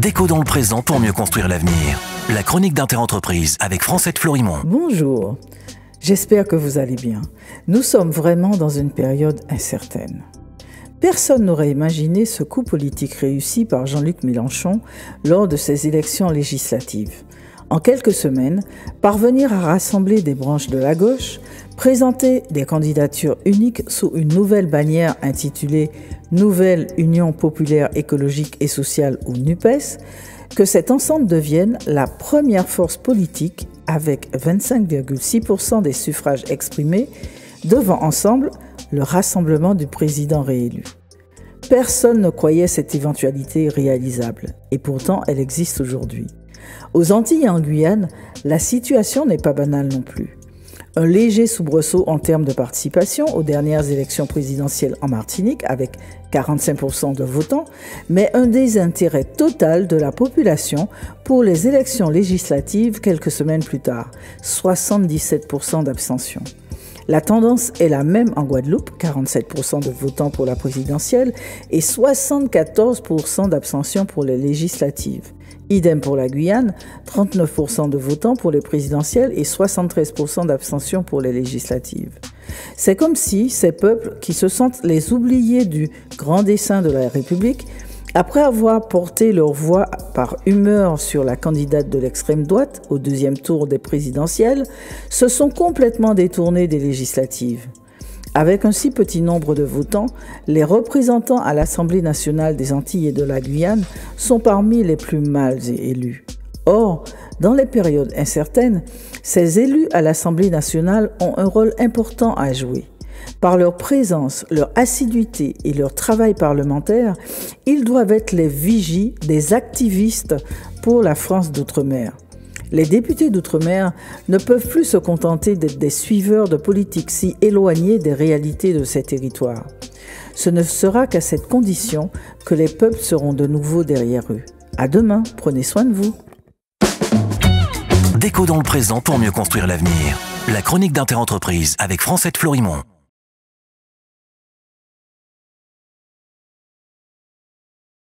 Déco dans le présent pour mieux construire l'avenir. La chronique d'Interentreprise avec Francette Florimond. Bonjour, j'espère que vous allez bien. Nous sommes vraiment dans une période incertaine. Personne n'aurait imaginé ce coup politique réussi par Jean-Luc Mélenchon lors de ses élections législatives. En quelques semaines, parvenir à rassembler des branches de la gauche, présenter des candidatures uniques sous une nouvelle bannière intitulée « Nouvelle Union populaire écologique et sociale » ou NUPES, que cet ensemble devienne la première force politique avec 25,6% des suffrages exprimés devant ensemble le rassemblement du président réélu. Personne ne croyait cette éventualité réalisable et pourtant elle existe aujourd'hui. Aux Antilles et en Guyane, la situation n'est pas banale non plus. Un léger soubresaut en termes de participation aux dernières élections présidentielles en Martinique avec 45% de votants, mais un désintérêt total de la population pour les élections législatives quelques semaines plus tard, 77% d'abstention. La tendance est la même en Guadeloupe, 47% de votants pour la présidentielle et 74% d'abstention pour les législatives. Idem pour la Guyane, 39% de votants pour les présidentielles et 73% d'abstention pour les législatives. C'est comme si ces peuples, qui se sentent les oubliés du grand dessein de la République, après avoir porté leur voix par humeur sur la candidate de l'extrême droite au deuxième tour des présidentielles, se sont complètement détournés des législatives. Avec un si petit nombre de votants, les représentants à l'Assemblée nationale des Antilles et de la Guyane sont parmi les plus mal élus. Or, dans les périodes incertaines, ces élus à l'Assemblée nationale ont un rôle important à jouer. Par leur présence, leur assiduité et leur travail parlementaire, ils doivent être les vigies des activistes pour la France d'outre-mer. Les députés d'outre-mer ne peuvent plus se contenter d'être des suiveurs de politiques si éloignées des réalités de ces territoires. Ce ne sera qu'à cette condition que les peuples seront de nouveau derrière eux. À demain, prenez soin de vous. Déco dans le présent pour mieux construire l'avenir. La chronique d'Interentreprise avec Francette Florimond.